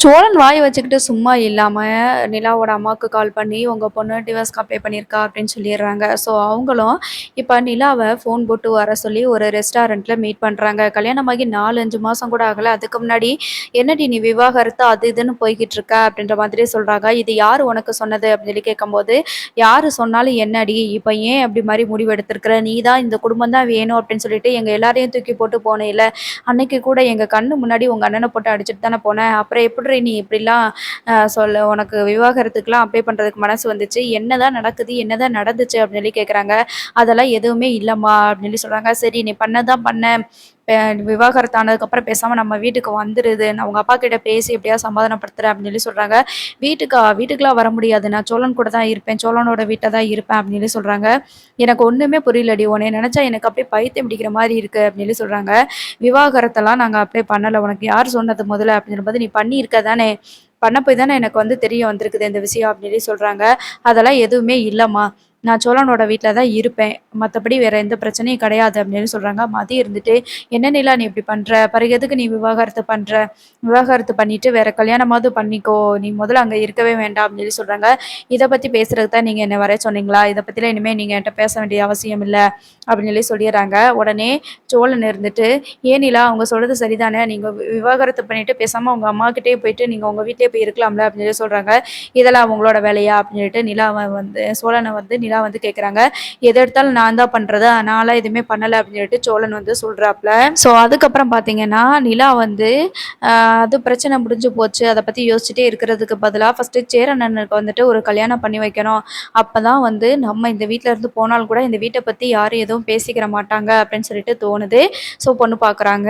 சோழன் வாய வச்சுக்கிட்டு சும்மா இல்லாம, நிலாவோட அம்மாவுக்கு கால் பண்ணி, "உங்க பொண்ணு டிவோர்ஸ்க்கு அப்ளை பண்ணியிருக்கா" அப்படின்னு சொல்லிர்றாங்க. ஸோ அவங்களும் இப்ப நிலாவ ஃபோன் போட்டு வர சொல்லி ஒரு ரெஸ்டாரண்ட்ல மீட் பண்றாங்க. கல்யாணமாகி 4, 5 மாசம் கூட ஆகல. அதுக்கு முன்னாடி, "என்னடி நீ விவாகரத்து அது இதுன்னு போய்க்கிட்டு இருக்க" அப்படின்ற மாதிரி சொல்றாங்க. "இது யாரு உனக்கு சொன்னது?" அப்படின்னு சொல்லி கேட்கும்போது, "யாரு சொன்னாலும் என்னடி? இப்ப ஏன் அப்படி மாரி முடிவு எடுத்திருக்கிற? நீ தான் இந்த குடும்பம் தான் வேணும் அப்படின்னு சொல்லிட்டு எங்க எல்லாரையும் தூக்கி போட்டு போனேல்ல. அன்னைக்கு கூட எங்க கண்ணு முன்னாடி உங்க அண்ணன போட்டு அடிச்சுட்டு தானே போன. அப்புறம் எப்புட்ரி நீ இப்படிலாம் சொல்ல உனக்கு விவாகரத்துக்குலாம் அப்ளை பண்றதுக்கு மனசு வந்துச்சு? என்னதான் நடக்குது? என்னதான் நடந்துச்சு?" அப்படின்னு சொல்லி கேட்குறாங்க. "அதெல்லாம் எதுவுமே இல்லம்மா" அப்படின்னு சொல்லி சொல்றாங்க. "சரி நீ பண்ணதான் பண்ண. ப விவாகரத்து ஆனதுக்கப்புறம் பேசாம நம்ம வீட்டுக்கு வந்துருது. நான் உங்க அப்பா கிட்ட பேசி எப்படியாவது சமாதானப்படுத்துறேன்" அப்படின்னு சொல்லி சொல்றாங்க. வீட்டுக்குலாம் வர முடியாது. நான் சோழன் கூட தான் இருப்பேன். சோழனோட வீட்ல தான் இருப்பேன்" அப்படின்னு சொல்லி சொல்றாங்க. "எனக்கு ஒண்ணுமே புரியலடி. உன்னைய நெனச்சா எனக்கு அப்படியே பைத்தியம் பிடிக்கிற மாரி இருக்கு" அப்படின்னு சொல்லி சொல்றாங்க. "விவாகரத்தெல்லாம் நாங்க அப்ளை பண்ணல. உனக்கு யார் சொன்னது முதல்ல?" அப்படின்னு சொல்லும்போது, "நீ பண்ணியிருக்க தானே! பண்ண போய் தானே எனக்கு வந்து தெரிய வந்திருக்குது இந்த விஷயம்" அப்படின்னு சொல்லி சொல்றாங்க. "அதெல்லாம் எதுவுமே இல்லம்மா. நான் சோழனோட வீட்ல தான் இருப்பேன். மத்தபடி வேற எந்த பிரச்சனையும் கிடையாது" அப்படின்னு சொல்றாங்க. மதி இருந்துட்டு, "என்ன நிலா நீ இப்படி பண்ற? பிறகு எதுக்கு நீ விவாகரத்து பண்ற? விவாகரத்து பண்ணிட்டு வேற கல்யாணமாவது பண்ணிக்கோ. நீ முதல்ல அங்க இருக்கவே வேண்டாம்" அப்படின்னு சொல்லி சொல்றாங்க. "இத பத்தி பேசுறதுக்கு தான் நீங்க என்ன வர சொன்னீங்களா? இத பத்திலாம் இனிமே நீங்க என்ட்ட பேச வேண்டிய அவசியம் இல்ல" அப்படின்னு சொல்லி சொல்லிர்றாங்க. உடனே சோழன் இருந்துட்டு, "ஏன் நிலா அவங்க சொல்றது சரிதானே. நீங்க விவாகரத்து பண்ணிட்டு பேசாம உங்க அம்மாகிட்டயே போயிட்டு நீங்க உங்க வீட்லயே போய் இருக்கலாம்ல" அப்படின்னு சொல்லி சொல்றாங்க. "இதெல்லாம் உங்களோட வேலையா?" அப்படின்னு சொல்லிட்டு சோழன வந்து நிலா வந்து கேட்குறாங்க. "எத எடுத்தாலும் நான் தான் பண்றதா? நான்லாம் எதுவுமே பண்ணல" அப்படின்னு சொல்லிட்டு சோழன் வந்து சொல்றாப்ல. ஸோ அதுக்கப்புறம் பார்த்தீங்கன்னா, நிலா வந்து அ அது பிரச்சனை முடிஞ்சு போச்சு. அத பத்தி யோசிச்சுட்டே இருக்கிறதுக்கு பதிலா, ஃபர்ஸ்ட்டு சேரன் அண்ணனுக்கு வந்துட்டு ஒரு கல்யாணம் பண்ணி வைக்கணும். அப்பதான் வந்து நம்ம இந்த வீட்ல இருந்து போனாலும் கூட இந்த வீட்ட பத்தி யாரும் எதுவும் பேசிக்கிற மாட்டாங்க அப்படின்னு சொல்லிட்டு தோணுது. ஸோ பொண்ணு பார்க்குறாங்க.